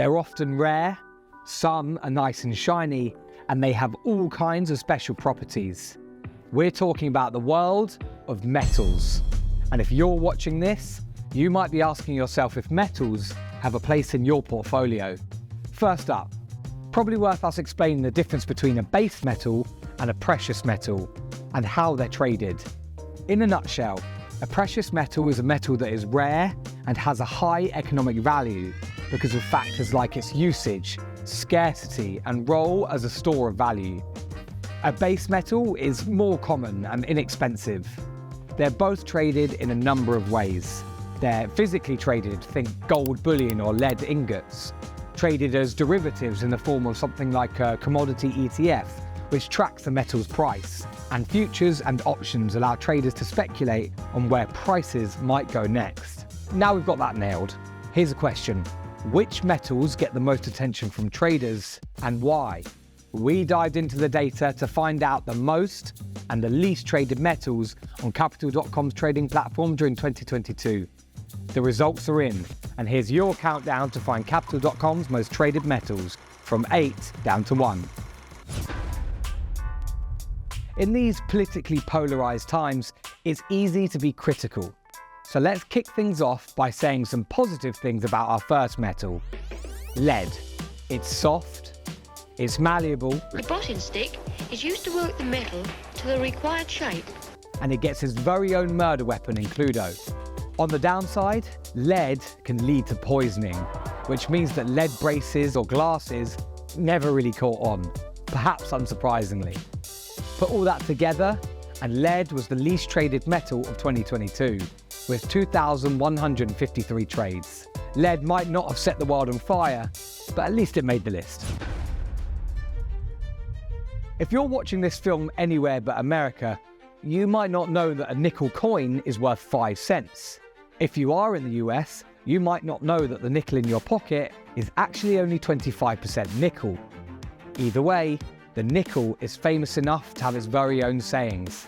They're often rare, some are nice and shiny, and they have all kinds of special properties. We're talking about the world of metals. And if you're watching this, you might be asking yourself if metals have a place in your portfolio. First up, probably worth us explaining the difference between a base metal and a precious metal, and how they're traded. In a nutshell, a precious metal is a metal that is rare and has a high economic value because of factors like its usage, scarcity, and role as a store of value. A base metal is more common and inexpensive. They're both traded in a number of ways. They're physically traded, think gold bullion or lead ingots, traded as derivatives in the form of something like a commodity ETF, which tracks the metal's price, and futures and options allow traders to speculate on where prices might go next. Now we've got that nailed, here's a question. Which metals get the most attention from traders and why? We dived into the data to find out the most and the least traded metals on Capital.com's trading platform during 2022. The results are in, and here's your countdown to find Capital.com's most traded metals, from 8 down to 1. In these politically polarized times, it's easy to be critical. So let's kick things off by saying some positive things about our first metal, lead. It's soft, it's malleable. The bottom stick is used to work the metal to the required shape. And it gets its very own murder weapon in Cluedo. On the downside, lead can lead to poisoning, which means that lead braces or glasses never really caught on, perhaps unsurprisingly. Put all that together, and lead was the least traded metal of 2022, with 2,153 trades. Lead might not have set the world on fire, but at least it made the list. If you're watching this film anywhere but America, you might not know that a nickel coin is worth 5 cents. If you are in the US, you might not know that the nickel in your pocket is actually only 25% nickel. Either way, the nickel is famous enough to have its very own sayings.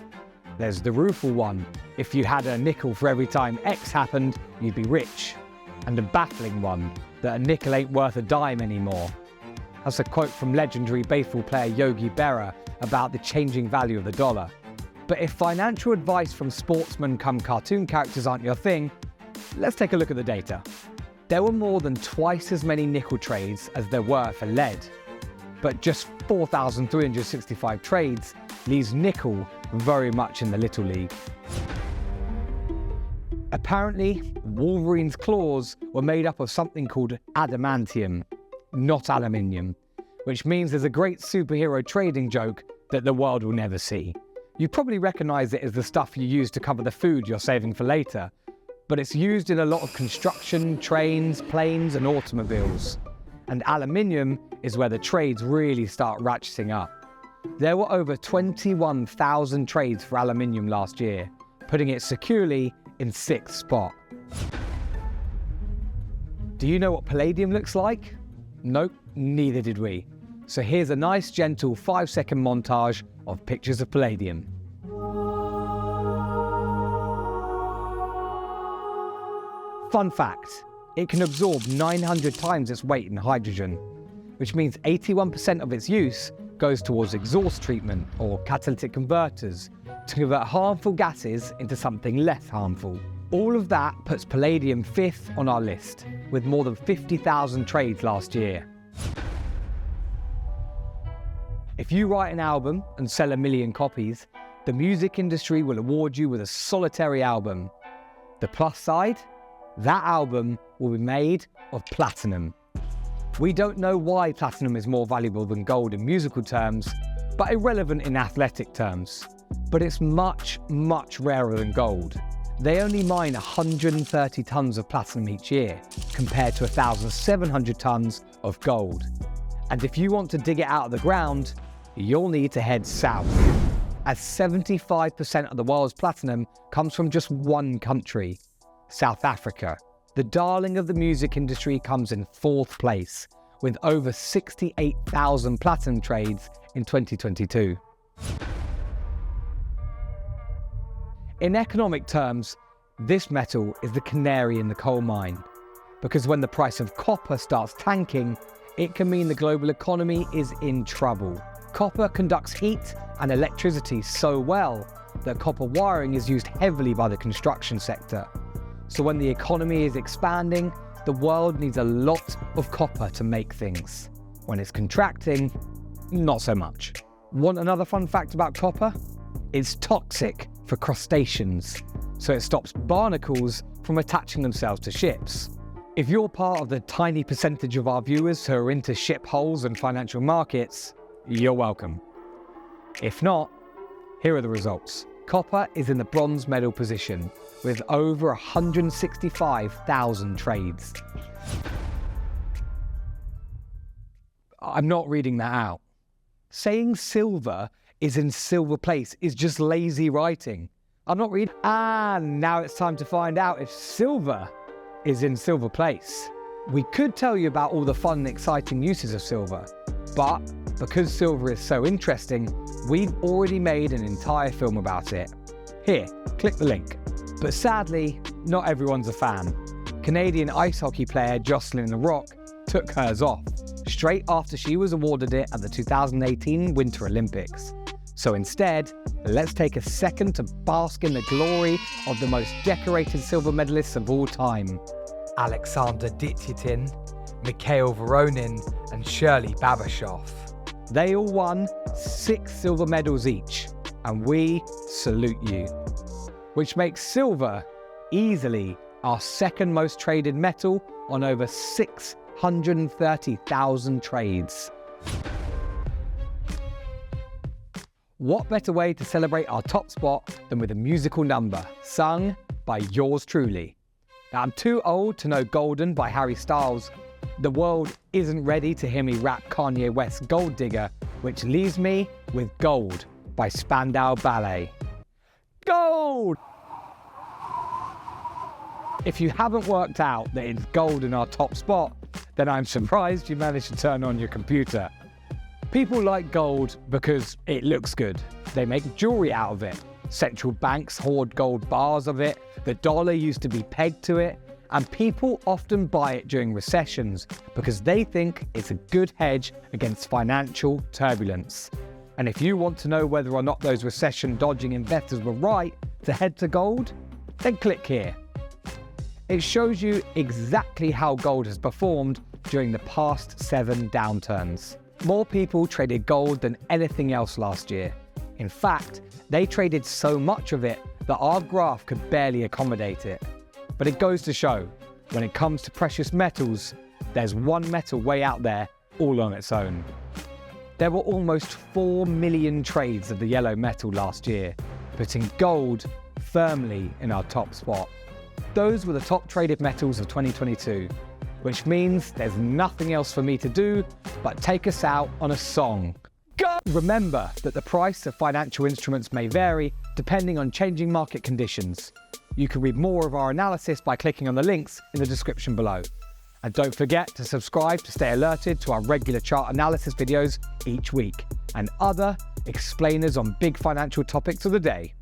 There's the rueful one: if you had a nickel for every time X happened, you'd be rich. And a baffling one: that a nickel ain't worth a dime anymore. That's a quote from legendary baseball player Yogi Berra about the changing value of the dollar. But if financial advice from sportsmen come cartoon characters aren't your thing, let's take a look at the data. There were more than twice as many nickel trades as there were for lead. But just 4,365 trades leaves nickel very much in the little league. Apparently, Wolverine's claws were made up of something called adamantium, not aluminium, which means there's a great superhero trading joke that the world will never see. You probably recognise it as the stuff you use to cover the food you're saving for later, but it's used in a lot of construction, trains, planes and automobiles. And aluminium is where the trades really start ratcheting up. There were over 21,000 trades for aluminium last year, putting it securely in 6th spot. Do you know what palladium looks like? Nope, neither did we. So here's a nice gentle 5-second montage of pictures of palladium. Fun fact, it can absorb 900 times its weight in hydrogen, which means 81% of its use goes towards exhaust treatment or catalytic converters to convert harmful gases into something less harmful. All of that puts palladium 5th on our list, with more than 50,000 trades last year. If you write an album and sell 1 million copies, the music industry will award you with a solitary album. The plus side? That album will be made of platinum. We don't know why platinum is more valuable than gold in musical terms, but irrelevant in athletic terms. But it's much, much rarer than gold. They only mine 130 tons of platinum each year, compared to 1,700 tons of gold. And if you want to dig it out of the ground, you'll need to head south, as 75% of the world's platinum comes from just one country, South Africa. The darling of the music industry comes in 4th place, with over 68,000 platinum trades in 2022. In economic terms, this metal is the canary in the coal mine. because when the price of copper starts tanking, it can mean the global economy is in trouble. Copper conducts heat and electricity so well that copper wiring is used heavily by the construction sector. So when the economy is expanding, the world needs a lot of copper to make things. When it's contracting, not so much. Want another fun fact about copper? It's toxic for crustaceans, so it stops barnacles from attaching themselves to ships. If you're part of the tiny percentage of our viewers who are into ship hulls and financial markets, you're welcome. If not, here are the results. Copper is in the bronze medal position with over 165,000 trades. I'm not reading that out. Saying silver is in silver place is just lazy writing. I'm not reading. And now it's time to find out if silver is in silver place. We could tell you about all the fun and exciting uses of silver, but because silver is so interesting, we've already made an entire film about it. Here, click the link. But sadly, not everyone's a fan. Canadian ice hockey player Jocelyn The Rock took hers off straight after she was awarded it at the 2018 Winter Olympics. So instead, let's take a second to bask in the glory of the most decorated silver medalists of all time. Alexander Dityatin, Mikhail Voronin, and Shirley Babashoff. They all won 6 silver medals each, and we salute you. Which makes silver easily our second most traded metal on over 630,000 trades. What better way to celebrate our top spot than with a musical number sung by yours truly? Now, I'm too old to know Golden by Harry Styles. The world isn't ready to hear me rap Kanye West's Gold Digger, which leaves me with Gold by Spandau Ballet. Gold! If you haven't worked out that it's gold in our top spot, then I'm surprised you managed to turn on your computer. People like gold because it looks good. They make jewelry out of it. Central banks hoard gold bars of it. The dollar used to be pegged to it. And people often buy it during recessions because they think it's a good hedge against financial turbulence. And if you want to know whether or not those recession-dodging investors were right to head to gold, then click here. It shows you exactly how gold has performed during the past 7 downturns. More people traded gold than anything else last year. In fact, they traded so much of it that our graph could barely accommodate it. But it goes to show, when it comes to precious metals, there's one metal way out there all on its own. There were almost 4 million trades of the yellow metal last year, putting gold firmly in our top spot. Those were the top traded metals of 2022, which means there's nothing else for me to do but take us out on a song. Go! Remember that the price of financial instruments may vary depending on changing market conditions. You can read more of our analysis by clicking on the links in the description below. And don't forget to subscribe to stay alerted to our regular chart analysis videos each week and other explainers on big financial topics of the day.